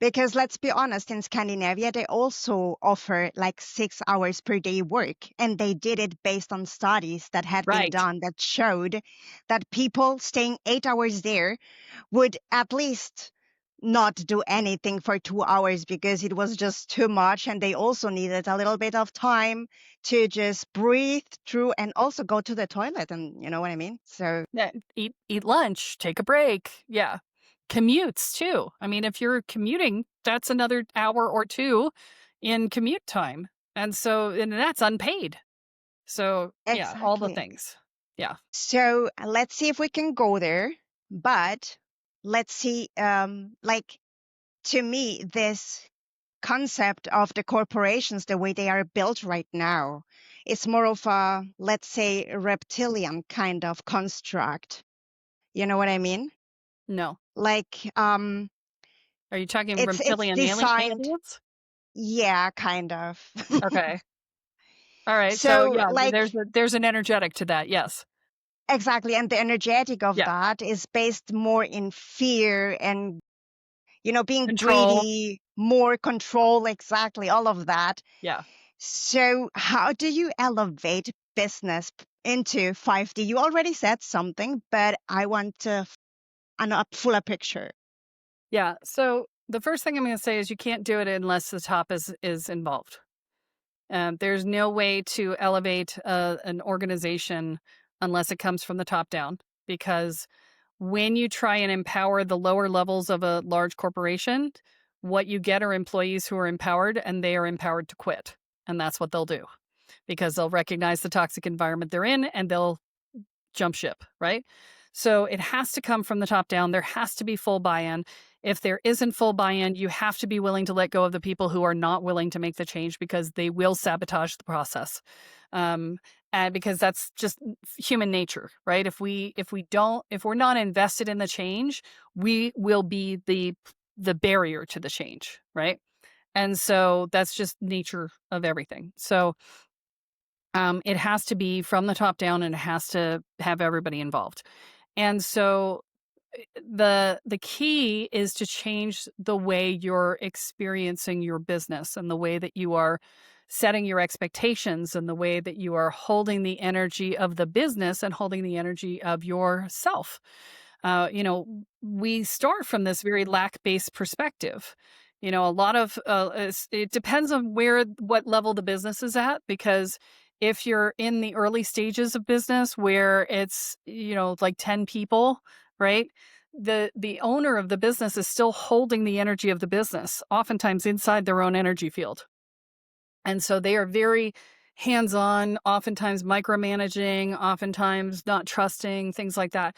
A: Because let's be honest, in Scandinavia, they also offer like 6 hours per day work. And they did it based on studies that had been
B: Right.
A: done that showed that people staying 8 hours there would at least not do anything for 2 hours because it was just too much. And they also needed a little bit of time to just breathe through and also go to the toilet. And you know what I mean? So,
B: Yeah, eat lunch, take a break. Yeah. Commutes too. I mean, if you're commuting, that's another hour or two in commute time. And that's unpaid. So, yeah, all the
A: exactly.
B: things. Yeah.
A: So let's see if we can go there. But let's see, like to me, this concept of the corporations, the way they are built right now, it's more of a, let's say, reptilian kind of construct. You know what I mean?
B: No.
A: Like,
B: Are you talking
A: it's
B: reptilian
A: designed,
B: aliens?
A: yeah, kind of.
B: Okay. All right. So,
A: So,
B: yeah,
A: like,
B: there's an energetic to that. Yes.
A: exactly, and the energetic of
B: Yeah.
A: that is based more in fear and being
B: Control.
A: greedy, more control, exactly, all of that.
B: Yeah.
A: So, how do you elevate business into 5D? You already said something, but I want a fuller picture.
B: Yeah. So, the first thing I'm going to say is you can't do it unless the top is involved. There's no way to elevate an organization unless it comes from the top down. Because when you try and empower the lower levels of a large corporation, what you get are employees who are empowered and they are empowered to quit. And that's what they'll do because they'll recognize the toxic environment they're in and they'll jump ship, right? So it has to come from the top down. There has to be full buy in. If there isn't full buy in, you have to be willing to let go of the people who are not willing to make the change because they will sabotage the process. Um, and because that's just human nature, right? If we're not invested in the change, we will be the barrier to the change, right? And so that's just nature of everything. So it has to be from the top down and it has to have everybody involved. And so the key is to change the way you're experiencing your business and the way that you are setting your expectations and the way that you are holding the energy of the business and holding the energy of yourself. We start from this very lack-based perspective. A lot of it depends on what level the business is at because if you're in the early stages of business where it's like 10 people, right? The owner of the business is still holding the energy of the business, oftentimes inside their own energy field. And so they are very hands-on, oftentimes micromanaging, oftentimes not trusting, things like that.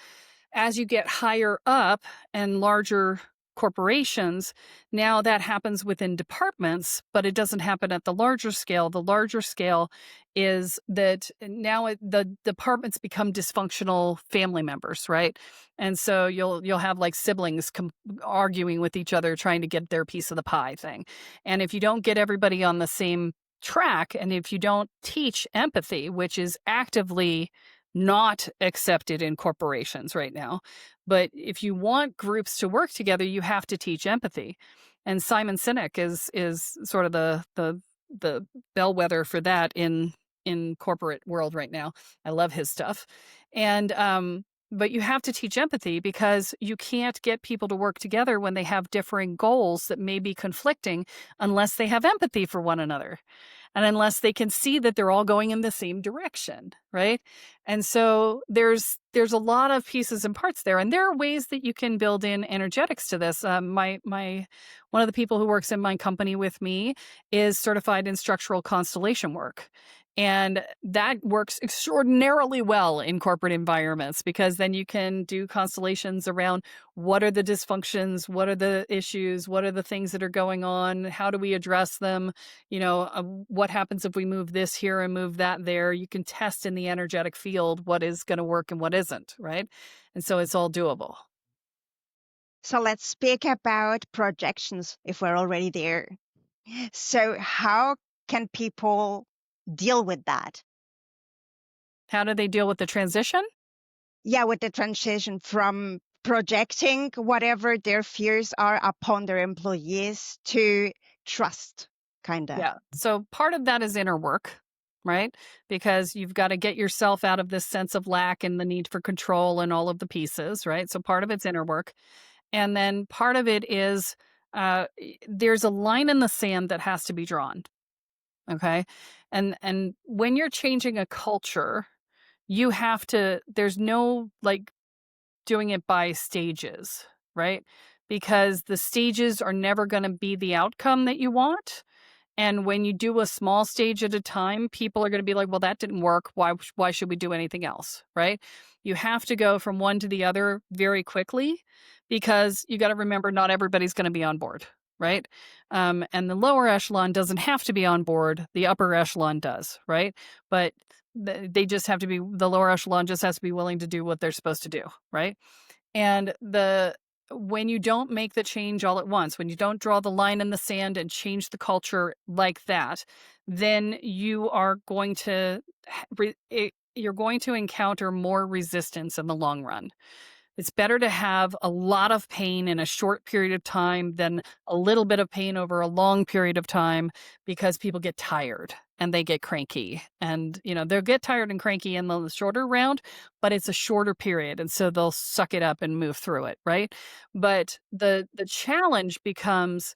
B: As you get higher up and larger corporations, now that happens within departments, but it doesn't happen at the larger scale. The larger scale is that now the departments become dysfunctional family members, right? And so you'll have like siblings arguing with each other trying to get their piece of the pie thing. And if you don't get everybody on the same track and if you don't teach empathy, which is actively not accepted in corporations right now. But if you want groups to work together, you have to teach empathy. And Simon Sinek is sort of the bellwether for that in in corporate world right now. I love his stuff. And but you have to teach empathy because you can't get people to work together when they have differing goals that may be conflicting unless they have empathy for one another and unless they can see that they're all going in the same direction, right? And so there's a lot of pieces and parts there, and there are ways that you can build in energetics to this. My one of the people who works in my company with me is certified in structural constellation work. And that works extraordinarily well in corporate environments because then you can do constellations around what are the dysfunctions, what are the issues, what are the things that are going on, how do we address them, what happens if we move this here and move that there. You can test in the energetic field what is going to work and what isn't, right? And so it's all doable.
A: So let's speak about projections if we're already there. So, how can people deal with that?
B: How do they deal with the transition?
A: Yeah, with the transition from projecting whatever their fears are upon their employees to trust, kind of.
B: Yeah. So part of that is inner work, right? Because you've got to get yourself out of this sense of lack and the need for control and all of the pieces, right? So part of it's inner work. And then part of it is there's a line in the sand that has to be drawn. Okay. And when you're changing a culture, you have to, there's no like doing it by stages, right? Because the stages are never going to be the outcome that you want. And when you do a small stage at a time, people are going to be like, well, that didn't work. Why should we do anything else? Right. You have to go from one to the other very quickly because you got to remember not everybody's going to be on board. Right. And the lower echelon doesn't have to be on board. The upper echelon does. Right. But they just have to be, the lower echelon just has to be willing to do what they're supposed to do. Right. And when you don't make the change all at once, when you don't draw the line in the sand and change the culture like that, then you are going to you're going to encounter more resistance in the long run. It's better to have a lot of pain in a short period of time than a little bit of pain over a long period of time because people get tired and they get cranky. And, they'll get tired and cranky in the shorter round, but it's a shorter period. And so they'll suck it up and move through it, right? But the challenge becomes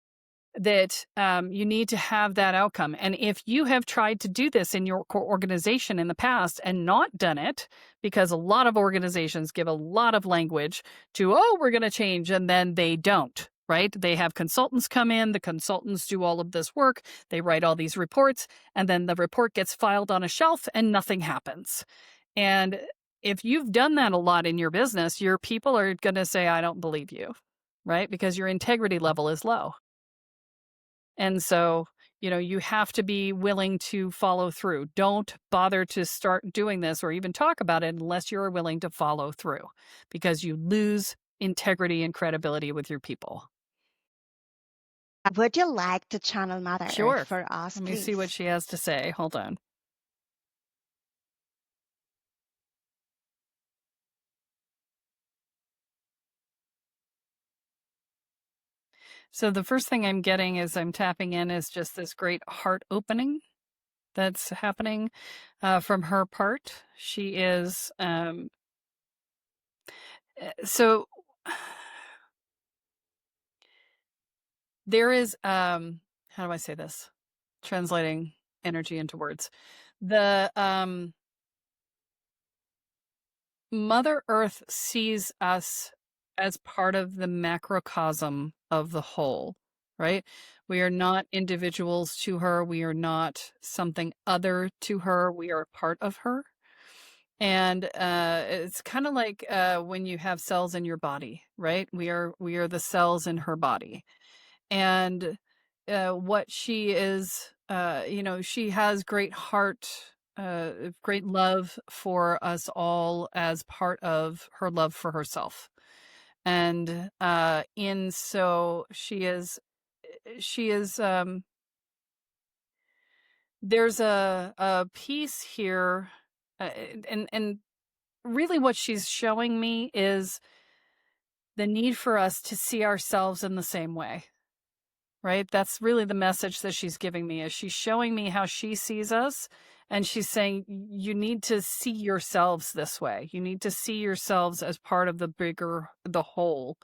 B: that you need to have that outcome. And if you have tried to do this in your organization in the past and not done it, because a lot of organizations give a lot of language to, oh, we're going to change, and then they don't. Right? They have consultants come in, the consultants do all of this work, they write all these reports, and then the report gets filed on a shelf and nothing happens. And if you've done that a lot in your business, your people are going to say, I don't believe you, right? Because your integrity level is low. And so, you have to be willing to follow through. Don't bother to start doing this or even talk about it unless you're willing to follow through because you lose integrity and credibility with your people.
A: Would you like to channel Mother Earth
B: Sure.
A: for us,
B: Let me see what
A: please?
B: she has to say. Hold on. So the first thing I'm getting as I'm tapping in is just this great heart opening that's happening from her part. She is so there is how do I say this? Translating energy into words. The Mother Earth sees us as part of the macrocosm of the whole, right? We are not individuals to her. We are not something other to her. We are part of her. And it's kind of like when you have cells in your body, right? We are the cells in her body. And what she is, she has great heart, great love for us all as part of her love for herself. And in so she is there's a piece here, uh, and really what she's showing me is the need for us to see ourselves in the same way. right? That's really the message that she's giving me, is she's showing me how she sees us, and she's saying, you need to see yourselves this way. You need to see yourselves as part of the bigger, the whole,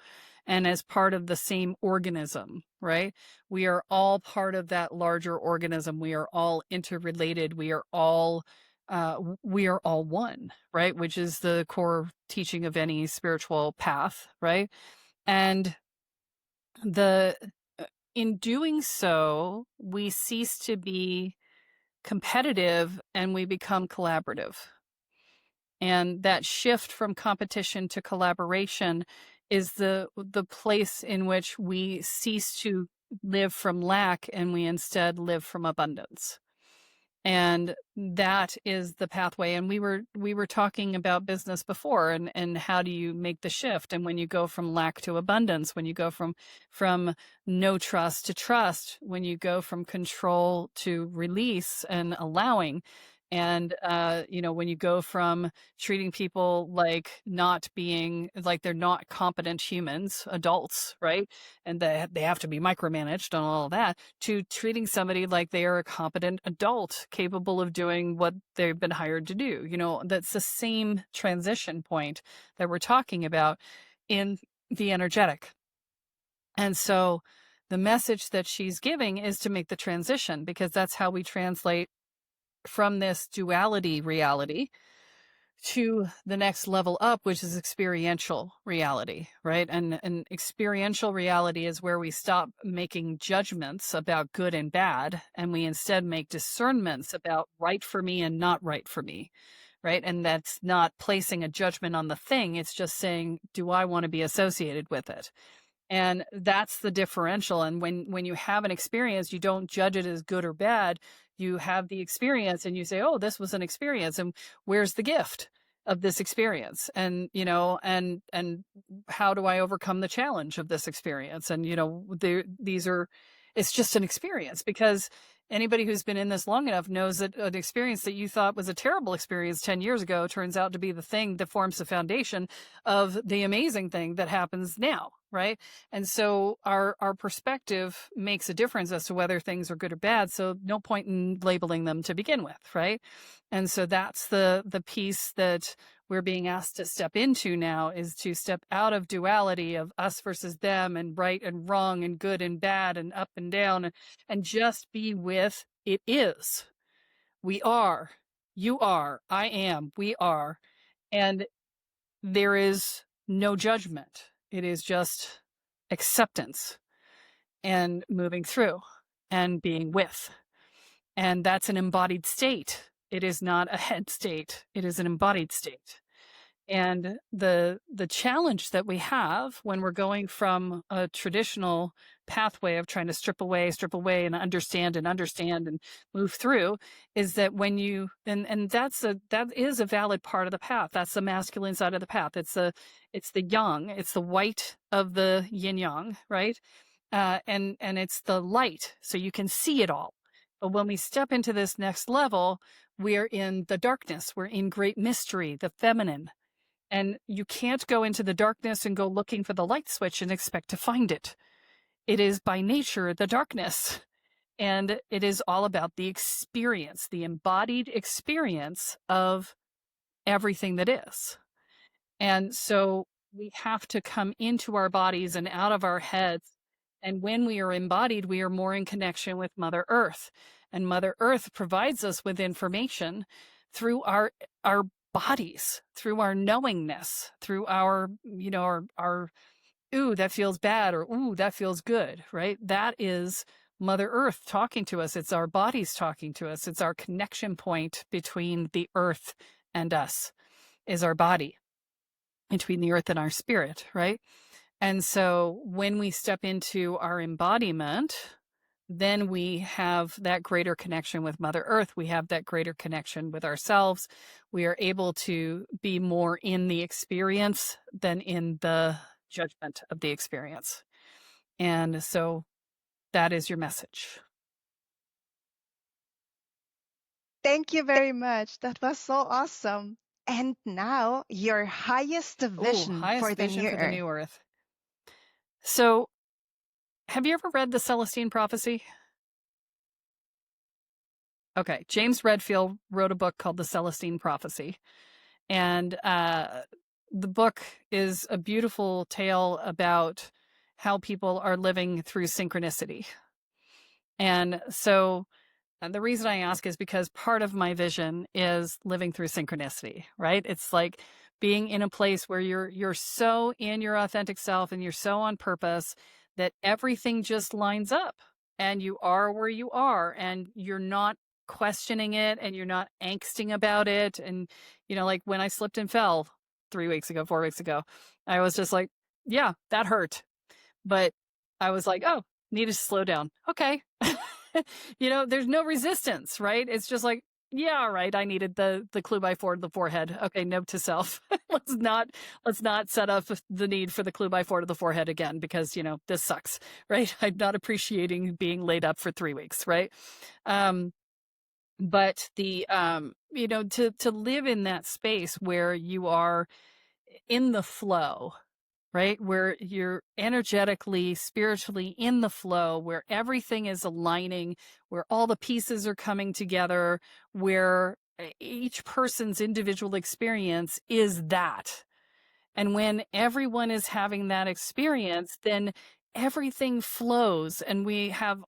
B: and as part of the same organism, right? We are all part of that larger organism. We are all interrelated. We are all one, right? Which is the core teaching of any spiritual path, right? And the in doing so, we cease to be competitive and we become collaborative. And that shift from competition to collaboration is the place in which we cease to live from lack and we instead live from abundance. And that is the pathway. And we were talking about business before, and how do you make the shift? And when you go from lack to abundance, when you go from no trust to trust, when you go from control to release and allowing, and when you go from treating people like not being like they're not competent humans, adults, right? And they have to be micromanaged and all of that, to treating somebody like they are a competent adult capable of doing what they've been hired to do. That's the same transition point that we're talking about in the energetic. And so the message that she's giving is to make the transition, because that's how we translate from this duality reality to the next level up, which is experiential reality, right? And experiential reality is where we stop making judgments about good and bad, and we instead make discernments about right for me and not right for me, right? And that's not placing a judgment on the thing. It's just saying, do I want to be associated with it? And that's the differential. And when you have an experience, you don't judge it as good or bad. You have the experience and you say, oh, this was an experience, and where's the gift of this experience? And and how do I overcome the challenge of this experience? And these are it's just an experience, because anybody who's been in this long enough knows that an experience that you thought was a terrible experience 10 years ago turns out to be the thing that forms the foundation of the amazing thing that happens now, right? And so our perspective makes a difference as to whether things are good or bad. So no point in labeling them to begin with, right? And so that's the piece that we're being asked to step into now, is to step out of duality of us versus them, and right and wrong, and good and bad, and up and down, and just be with it is. We are. You are. I am. We are. And there is no judgment. It is just acceptance and moving through and being with. And that's an embodied state. It is not a head state. It is an embodied state. And the challenge that we have when we're going from a traditional pathway of trying to strip away and understand and move through, is that when you and that is a valid part of the path. That's the masculine side of the path. It's the yang, it's the white of the yin yang, right? And it's the light, so you can see it all. But when we step into this next level, we're in the darkness. We're in great mystery, the feminine. And you can't go into the darkness and go looking for the light switch and expect to find it. It is by nature the darkness. And it is all about the experience, the embodied experience of everything that is. And so we have to come into our bodies and out of our heads. And when we are embodied, we are more in connection with Mother Earth. And Mother Earth provides us with information through our bodies, through our knowingness, through our ooh, that feels bad, or ooh, that feels good, right? That is Mother Earth talking to us. It's our bodies talking to us. It's our connection point between the earth and us, is our body, between the earth and our spirit, right? And so when we step into our embodiment, then we have that greater connection with Mother Earth. We have that greater connection with ourselves. We are able to be more in the experience than in the judgment of the experience. And so that is your message.
A: Thank you very much. That was so awesome. And now, your highest
B: Oh,
A: vision
B: highest
A: for the
B: vision
A: new
B: for the
A: earth.
B: new earth. So Have you ever read The Celestine Prophecy? Okay, James Redfield wrote a book called The Celestine Prophecy, and the book is a beautiful tale about how people are living through synchronicity. And so the reason I ask is because part of my vision is living through synchronicity, right? It's like being in a place where you're so in your authentic self and you're so on purpose that everything just lines up and you are where you are and you're not questioning it and you're not angsting about it. And like when I slipped and fell 3 weeks ago, 4 weeks ago, I was just like, yeah, that hurt. But I was like, "Oh, need to slow down." Okay. There's no resistance, right? It's just like, "Yeah, all right, I needed the clue by 4 to the forehead. Okay, note to self. Let's not set up the need for the clue by 4 to the forehead again because, this sucks." Right? I'm not appreciating being laid up for 3 weeks, right? Um, but to live in that space where you are in the flow, right? Where you're energetically, spiritually in the flow, where everything is aligning, where all the pieces are coming together, where each person's individual experience is that. And when everyone is having that experience, then everything flows and we have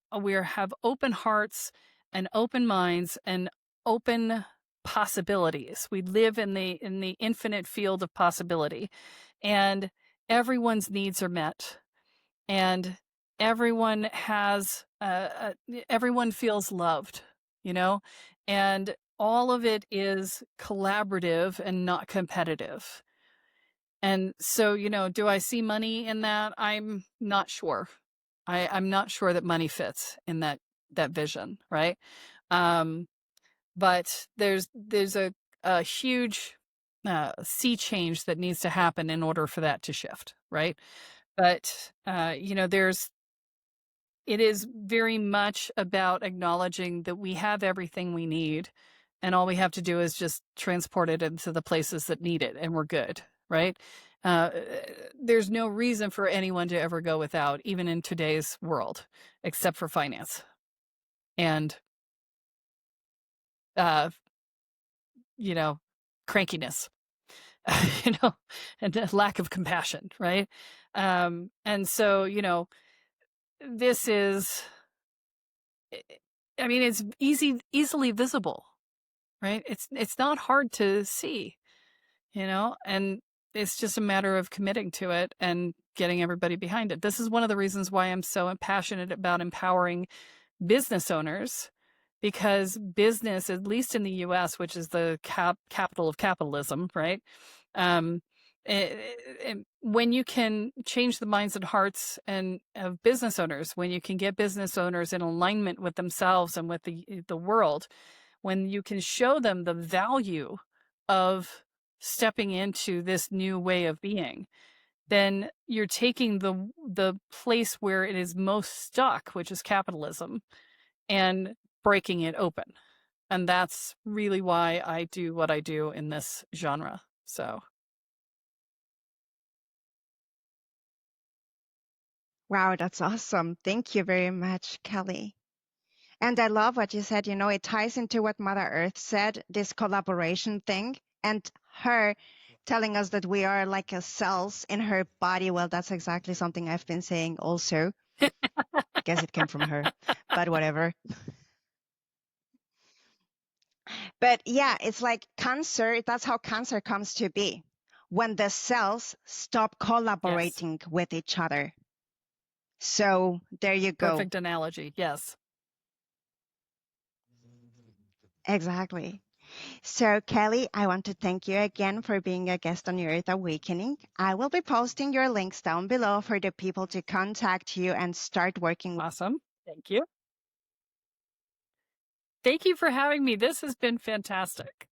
B: open hearts and open minds and open possibilities. We live in the infinite field of possibility, and everyone's needs are met, and everyone has everyone feels loved, you know, and all of it is collaborative and not competitive. And so, do I see money in that? I'm not sure. I'm not sure that money fits in that vision, right? Um, but there's a huge sea change that needs to happen in order for that to shift, right? But it is very much about acknowledging that we have everything we need, and all we have to do is just transport it into the places that need it, and we're good, right? Uh, there's no reason for anyone to ever go without, even in today's world, except for finance and uh, you know, crankiness, you know, and a lack of compassion, right? And so, this is, I mean, it's easily visible, right? It's not hard to see, and it's just a matter of committing to it and getting everybody behind it. This is one of the reasons why I'm so passionate about empowering business owners, because business, at least in the US, which is the capital of capitalism, right? Um, when you can change the minds and hearts and of business owners, when you can get business owners in alignment with themselves and with the world, when you can show them the value of stepping into this new way of being, then you're taking the place where it is most stuck, which is capitalism, and breaking it open. And that's really why I do what I do in this genre. So,
A: Wow, that's awesome. Thank you very much, Kelly. And I love what you said. It ties into what Mother Earth said, this collaboration thing, and her telling us that we are like a cells in her body. Well, that's exactly something I've been saying also. I guess it came from her, but whatever. But yeah, it's like cancer. That's how cancer comes to be when the cells stop
B: yes,
A: collaborating with each other. So there you go.
B: perfect analogy. Yes.
A: Exactly. So, Kelly, I want to thank you again for being a guest on Your Earth Awakening. I will be posting your links down below for the people to contact you and start working with.
B: Awesome. Thank you. Thank you for having me. This has been fantastic.